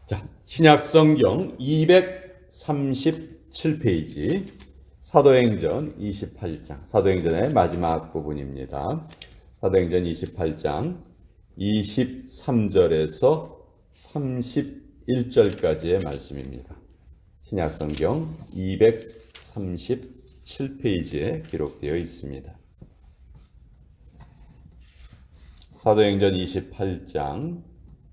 자, 신약성경 237페이지 사도행전 28장, 사도행전의 마지막 부분입니다. 사도행전 28장 23절에서 31절까지의 말씀입니다. 신약성경 237페이지에 기록되어 있습니다. 사도행전 28장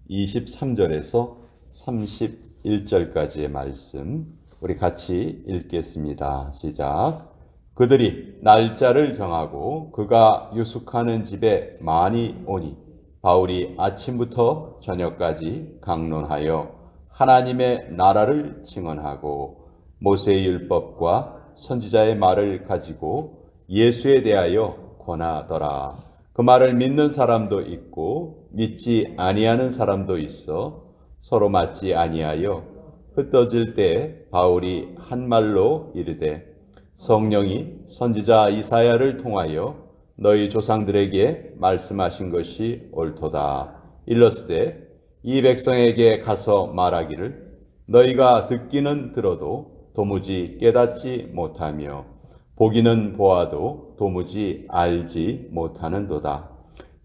23절에서 31절까지의 말씀 우리 같이 읽겠습니다. 시작. 그들이 날짜를 정하고 그가 유숙하는 집에 많이 오니 바울이 아침부터 저녁까지 강론하여 하나님의 나라를 증언하고 모세의 율법과 선지자의 말을 가지고 예수에 대하여 권하더라. 그 말을 믿는 사람도 있고 믿지 아니하는 사람도 있어 서로 맞지 아니하여 흩어질 때 바울이 한 말로 이르되 성령이 선지자 이사야를 통하여 너희 조상들에게 말씀하신 것이 옳도다. 일러스되 이 백성에게 가서 말하기를 너희가 듣기는 들어도 도무지 깨닫지 못하며 보기는 보아도 도무지 알지 못하는도다.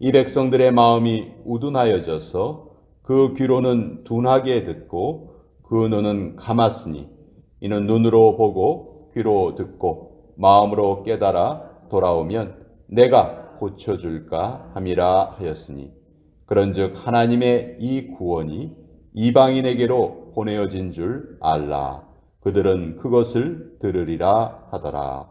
이 백성들의 마음이 우둔하여져서 그 귀로는 둔하게 듣고 그 눈은 감았으니 이는 눈으로 보고 귀로 듣고 마음으로 깨달아 돌아오면 내가 고쳐줄까 함이라 하였으니 그런즉 하나님의 이 구원이 이방인에게로 보내어진 줄 알라. 그들은 그것을 들으리라 하더라.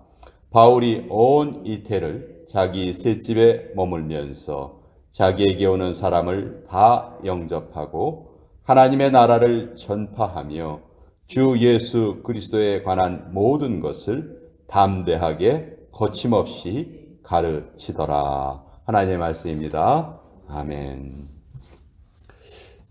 바울이 온 이태를 자기 셋집에 머물면서 자기에게 오는 사람을 다 영접하고 하나님의 나라를 전파하며 주 예수 그리스도에 관한 모든 것을 담대하게 거침없이 가르치더라. 하나님의 말씀입니다. 아멘.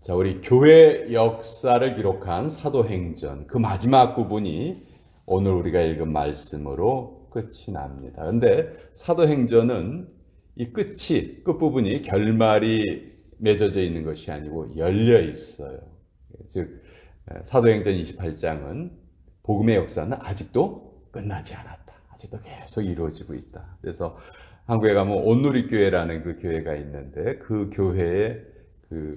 자, 우리 교회 역사를 기록한 사도행전 그 마지막 부분이 오늘 우리가 읽은 말씀으로 끝이 납니다. 그런데 사도행전은 이 끝부분이 결말이 맺어져 있는 것이 아니고 열려 있어요. 즉 사도행전 28장은 복음의 역사는 아직도 끝나지 않았다. 아직도 계속 이루어지고 있다. 그래서 한국에 가면 온누리교회라는 그 교회가 있는데 그 교회의 그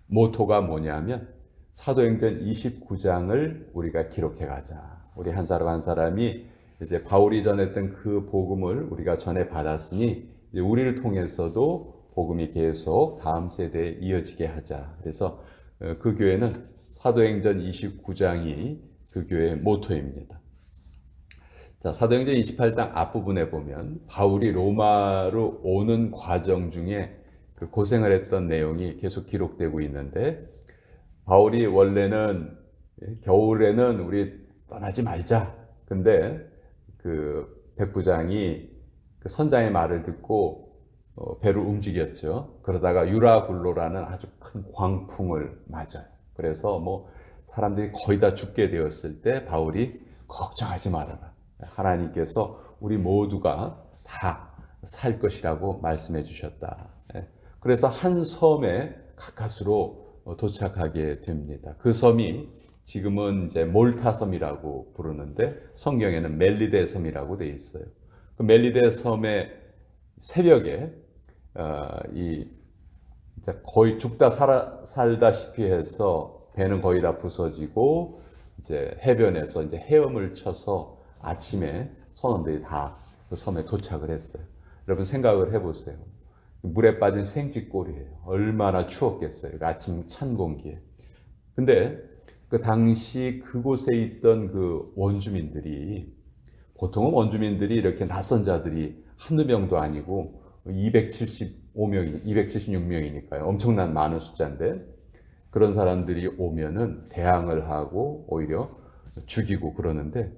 모토가 뭐냐면 사도행전 29장을 우리가 기록해 가자. 우리 한 사람 한 사람이 이제 바울이 전했던 그 복음을 우리가 전해 받았으니 이제 우리를 통해서도 복음이 계속 다음 세대에 이어지게 하자. 그래서 그 교회는 사도행전 29장이 그 교회의 모토입니다. 자, 사도행전 28장 앞부분에 보면 바울이 로마로 오는 과정 중에 그 고생을 했던 내용이 계속 기록되고 있는데 바울이 원래는 겨울에는 우리 떠나지 말자. 근데 그 백부장이 그 선장의 말을 듣고 배를 움직였죠. 그러다가 유라굴로라는 아주 큰 광풍을 맞아요. 그래서 뭐 사람들이 거의 다 죽게 되었을 때 바울이 걱정하지 말아라. 하나님께서 우리 모두가 다 살 것이라고 말씀해 주셨다. 그래서 한 섬에 가까스로 도착하게 됩니다. 그 섬이 지금은 이제 몰타 섬이라고 부르는데 성경에는 멜리데 섬이라고 되어 있어요. 그 멜리데 섬의 새벽에 이제 거의 죽다 살다시피 해서 배는 거의 다 부서지고 이제 해변에서 이제 헤엄을 쳐서 아침에 선원들이 다 그 섬에 도착을 했어요. 여러분 생각을 해보세요. 물에 빠진 생쥐꼴이에요. 얼마나 추웠겠어요. 그 아침 찬 공기에. 근데 그 당시 그곳에 있던 그 원주민들이 보통은 원주민들이 이렇게 낯선 자들이 한두 명도 아니고 276명이니까요. 엄청난 많은 숫자인데 그런 사람들이 오면은 대항을 하고 오히려 죽이고 그러는데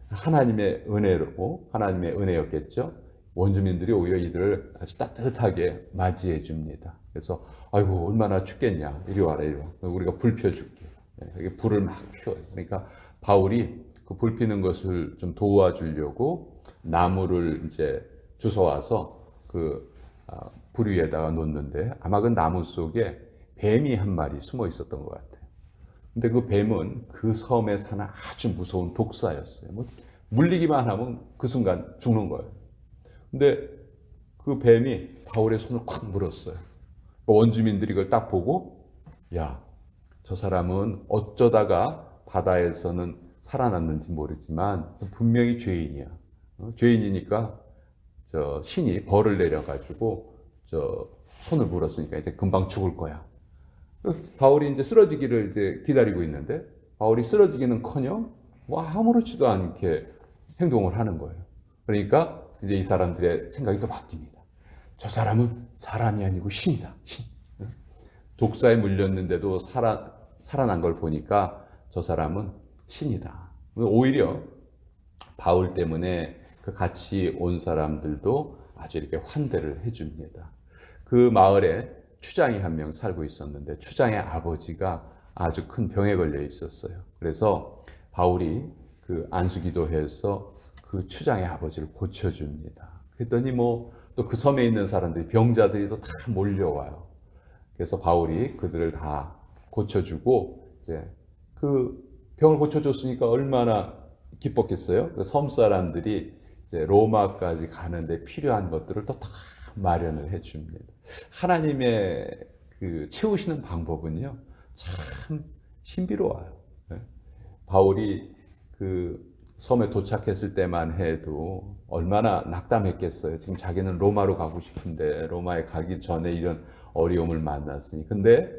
하나님의 은혜였겠죠. 원주민들이 오히려 이들을 아주 따뜻하게 맞이해 줍니다. 그래서 아이고 얼마나 춥겠냐. 이리 와라 이리 와. 우리가 불 펴줄게. 불을 막 펴요. 그러니까 바울이 그 불 피는 것을 좀 도와주려고 나무를 이제 주워와서 그 불 위에다가 놓는데 아마 그 나무 속에 뱀이 한 마리 숨어 있었던 것 같아요. 근데 그 뱀은 그 섬에 사는 아주 무서운 독사였어요. 뭐 물리기만 하면 그 순간 죽는 거예요. 근데 그 뱀이 바울의 손을 콱 물었어요. 원주민들이 이걸 딱 보고, 야, 저 사람은 어쩌다가 바다에서는 살아났는지 모르지만 분명히 죄인이야. 죄인이니까 저 신이 벌을 내려가지고 저 손을 물었으니까 이제 금방 죽을 거야. 바울이 이제 쓰러지기를 이제 기다리고 있는데 바울이 쓰러지기는커녕 뭐 아무렇지도 않게 행동을 하는 거예요. 그러니까 이제 이 사람들의 생각이 또 바뀝니다. 저 사람은 사람이 아니고 신이다. 신. 독사에 물렸는데도 살아난 걸 보니까 저 사람은 신이다. 오히려 바울 때문에 그 같이 온 사람들도 아주 이렇게 환대를 해줍니다. 그 마을에 추장이 한 명 살고 있었는데 추장의 아버지가 아주 큰 병에 걸려 있었어요. 그래서 바울이 그 안수기도해서 그 추장의 아버지를 고쳐줍니다. 그랬더니 뭐 또 그 섬에 있는 사람들이 병자들이 또 다 몰려와요. 그래서 바울이 그들을 다 고쳐주고 이제 그 병을 고쳐줬으니까 얼마나 기뻤겠어요. 그 섬 사람들이 이제 로마까지 가는데 필요한 것들을 또 다 마련을 해줍니다. 하나님의 그 채우시는 방법은요 참 신비로워요. 바울이 그 섬에 도착했을 때만 해도 얼마나 낙담했겠어요. 지금 자기는 로마로 가고 싶은데 로마에 가기 전에 이런 어려움을 만났으니. 근데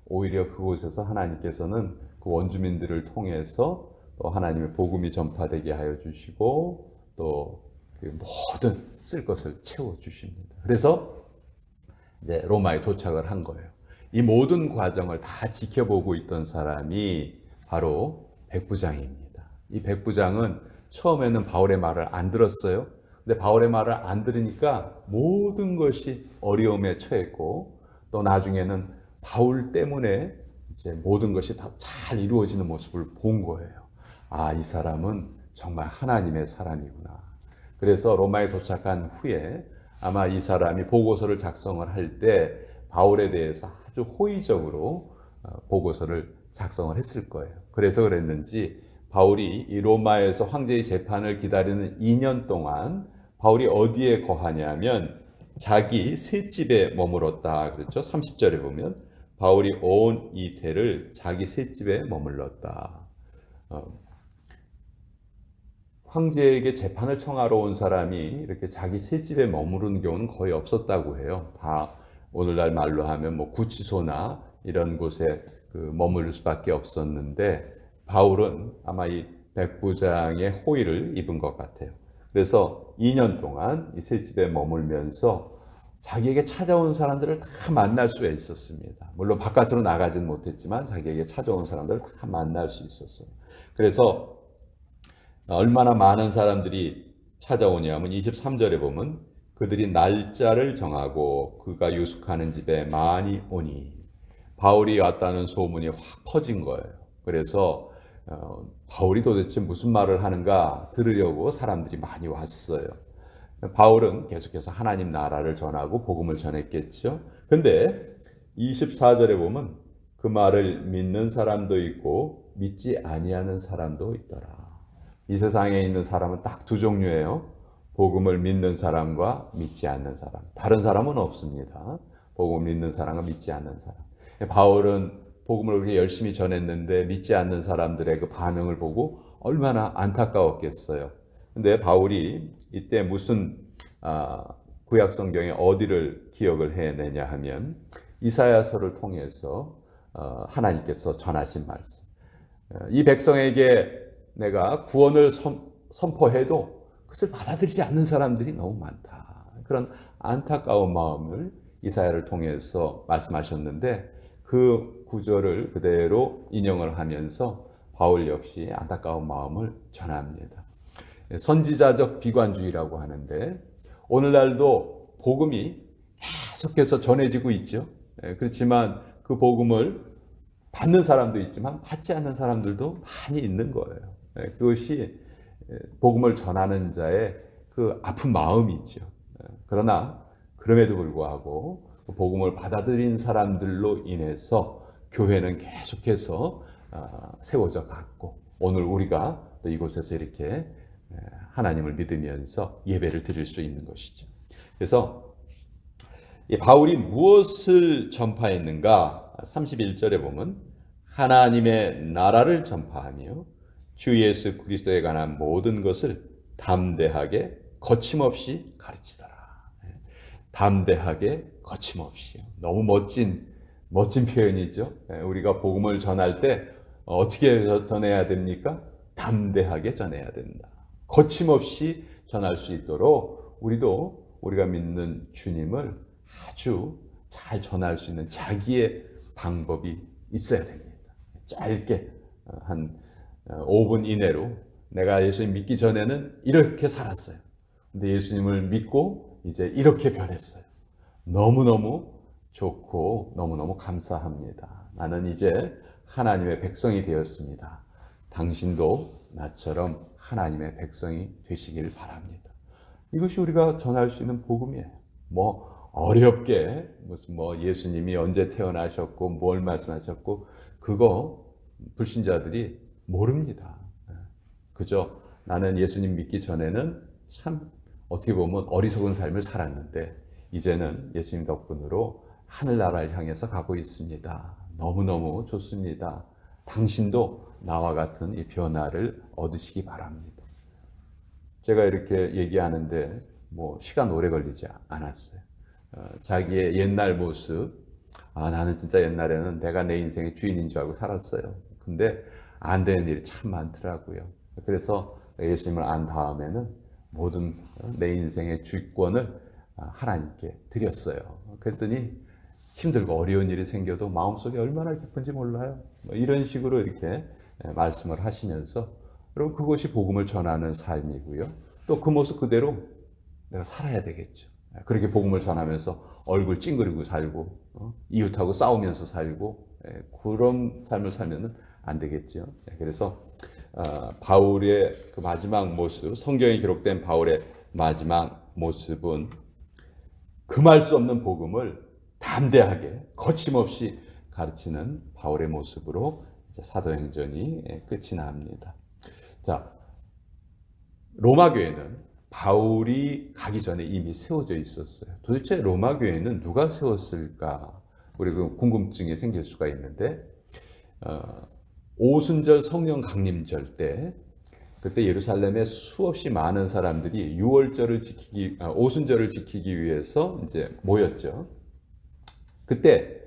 오히려 그곳에서 하나님께서는 그 원주민들을 통해서 또 하나님의 복음이 전파되게 하여 주시고 또 그 모든 쓸 것을 채워 주십니다. 그래서 이제 로마에 도착을 한 거예요. 이 모든 과정을 다 지켜보고 있던 사람이 바로 백부장입니다. 이 백부장은 처음에는 바울의 말을 안 들었어요. 근데 바울의 말을 안 들으니까 모든 것이 어려움에 처했고 또 나중에는 바울 때문에 이제 모든 것이 다 잘 이루어지는 모습을 본 거예요. 아, 이 사람은 정말 하나님의 사람이구나. 그래서 로마에 도착한 후에 아마 이 사람이 보고서를 작성을 할 때 바울에 대해서 아주 호의적으로 보고서를 작성을 했을 거예요. 그래서 그랬는지 바울이 이 로마에서 황제의 재판을 기다리는 2년 동안 바울이 어디에 거하냐면 자기 셋집에 머물렀다 그랬죠. 30절에 보면 바울이 온 이태를 자기 셋집에 머물렀다. 황제에게 재판을 청하러 온 사람이 이렇게 자기 셋집에 머무르는 경우는 거의 없었다고 해요. 다 오늘날 말로 하면 뭐 구치소나 이런 곳에 그 머무를 수밖에 없었는데 바울은 아마 이 백부장의 호의를 입은 것 같아요. 그래서 2년 동안 이 셋집에 머물면서 자기에게 찾아온 사람들을 다 만날 수 있었습니다. 물론 바깥으로 나가지는 못했지만 자기에게 찾아온 사람들을 다 만날 수 있었어요. 그래서 얼마나 많은 사람들이 찾아오냐면 23절에 보면 그들이 날짜를 정하고 그가 유숙하는 집에 많이 오니 바울이 왔다는 소문이 확 퍼진 거예요. 그래서 바울이 도대체 무슨 말을 하는가 들으려고 사람들이 많이 왔어요. 바울은 계속해서 하나님 나라를 전하고 복음을 전했겠죠. 근데 24절에 보면 그 말을 믿는 사람도 있고 믿지 아니하는 사람도 있더라. 이 세상에 있는 사람은 딱 두 종류예요. 복음을 믿는 사람과 믿지 않는 사람. 다른 사람은 없습니다. 복음을 믿는 사람과 믿지 않는 사람. 바울은 복음을 그렇게 열심히 전했는데 믿지 않는 사람들의 그 반응을 보고 얼마나 안타까웠겠어요. 근데 바울이 이때 무슨 구약 성경에 어디를 기억을 해내냐 하면 이사야서를 통해서 하나님께서 전하신 말씀. 이 백성에게 내가 구원을 선포해도 그것을 받아들이지 않는 사람들이 너무 많다. 그런 안타까운 마음을 이사야를 통해서 말씀하셨는데 그 구절을 그대로 인용을 하면서 바울 역시 안타까운 마음을 전합니다. 선지자적 비관주의라고 하는데 오늘날도 복음이 계속해서 전해지고 있죠. 그렇지만 그 복음을 받는 사람도 있지만 받지 않는 사람들도 많이 있는 거예요. 그것이 복음을 전하는 자의 그 아픈 마음이죠. 그러나 그럼에도 불구하고 복음을 받아들인 사람들로 인해서 교회는 계속해서 세워져 갔고 오늘 우리가 또 이곳에서 이렇게 하나님을 믿으면서 예배를 드릴 수 있는 것이죠. 그래서 이 바울이 무엇을 전파했는가? 31절에 보면 하나님의 나라를 전파하며 주 예수 그리스도에 관한 모든 것을 담대하게 거침없이 가르치더라. 담대하게 거침없이. 너무 멋진 표현이죠. 우리가 복음을 전할 때 어떻게 전해야 됩니까? 담대하게 전해야 된다. 거침없이 전할 수 있도록 우리도 우리가 믿는 주님을 아주 잘 전할 수 있는 자기의 방법이 있어야 됩니다. 짧게 한 5분 이내로 내가 예수님 믿기 전에는 이렇게 살았어요. 근데 예수님을 믿고 이제 이렇게 변했어요. 너무너무 좋고 너무너무 감사합니다. 나는 이제 하나님의 백성이 되었습니다. 당신도 나처럼 하나님의 백성이 되시길 바랍니다. 이것이 우리가 전할 수 있는 복음이에요. 어렵게 무슨 예수님이 언제 태어나셨고 뭘 말씀하셨고 그거 불신자들이 모릅니다. 그저 나는 예수님 믿기 전에는 참 어떻게 보면 어리석은 삶을 살았는데 이제는 예수님 덕분으로 하늘나라를 향해서 가고 있습니다. 너무너무 좋습니다. 당신도 나와 같은 이 변화를 얻으시기 바랍니다. 제가 이렇게 얘기하는데 시간 오래 걸리지 않았어요. 자기의 옛날 모습, 나는 진짜 옛날에는 내가 내 인생의 주인인 줄 알고 살았어요. 근데 안 되는 일이 참 많더라고요. 그래서 예수님을 안 다음에는 모든 내 인생의 주권을 하나님께 드렸어요. 그랬더니 힘들고 어려운 일이 생겨도 마음속에 얼마나 기쁜지 몰라요. 이런 식으로 이렇게 말씀을 하시면서 여러분 그것이 복음을 전하는 삶이고요. 또 그 모습 그대로 내가 살아야 되겠죠. 그렇게 복음을 전하면서 얼굴 찡그리고 살고 이웃하고 싸우면서 살고 그런 삶을 살면 안 되겠죠. 그래서 바울의 그 마지막 모습, 성경에 기록된 바울의 마지막 모습은 금할 수 없는 복음을 담대하게 거침없이 가르치는 바울의 모습으로 이제 사도행전이 끝이 납니다. 자, 로마 교회는 바울이 가기 전에 이미 세워져 있었어요. 도대체 로마 교회는 누가 세웠을까? 우리 그 궁금증이 생길 수가 있는데 오순절 성령 강림절 때 그때 예루살렘에 수없이 많은 사람들이 오순절을 지키기 위해서 이제 모였죠. 그때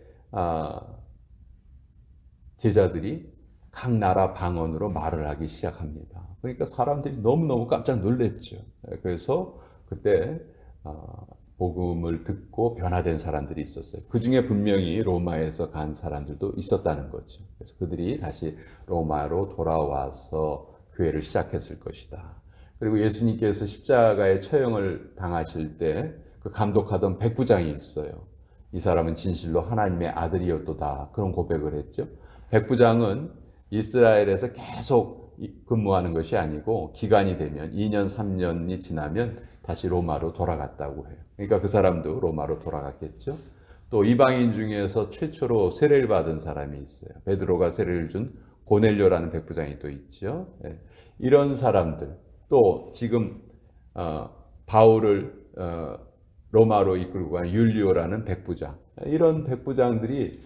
제자들이 각 나라 방언으로 말을 하기 시작합니다. 그러니까 사람들이 너무너무 깜짝 놀랐죠. 그래서 그때 복음을 듣고 변화된 사람들이 있었어요. 그 중에 분명히 로마에서 간 사람들도 있었다는 거죠. 그래서 그들이 다시 로마로 돌아와서 교회를 시작했을 것이다. 그리고 예수님께서 십자가의 처형을 당하실 때 그 감독하던 백부장이 있어요. 이 사람은 진실로 하나님의 아들이었도다. 그런 고백을 했죠. 백부장은 이스라엘에서 계속 근무하는 것이 아니고 기간이 되면 2년, 3년이 지나면 다시 로마로 돌아갔다고 해요. 그러니까 그 사람도 로마로 돌아갔겠죠. 또 이방인 중에서 최초로 세례를 받은 사람이 있어요. 베드로가 세례를 준 고넬료라는 백부장이 또 있죠. 이런 사람들, 또 지금 바울을 로마로 이끌고 간 율리오라는 백부장, 이런 백부장들이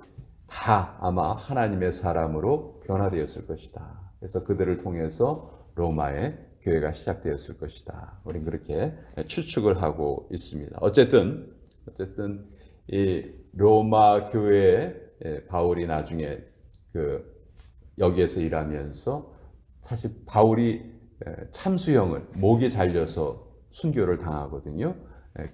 다 아마 하나님의 사람으로 변화되었을 것이다. 그래서 그들을 통해서 로마의 교회가 시작되었을 것이다. 우리는 그렇게 추측을 하고 있습니다. 어쨌든 이 로마 교회에 바울이 나중에 여기에서 일하면서 사실 바울이 참수형을 목에 잘려서 순교를 당하거든요.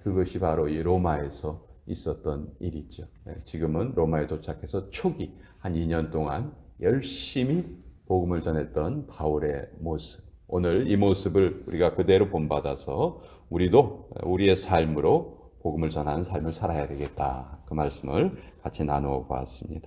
그것이 바로 이 로마에서 있었던 일이죠. 지금은 로마에 도착해서 초기 한 2년 동안 열심히 복음을 전했던 바울의 모습. 오늘 이 모습을 우리가 그대로 본받아서 우리도 우리의 삶으로 복음을 전하는 삶을 살아야 되겠다. 그 말씀을 같이 나누어 보았습니다.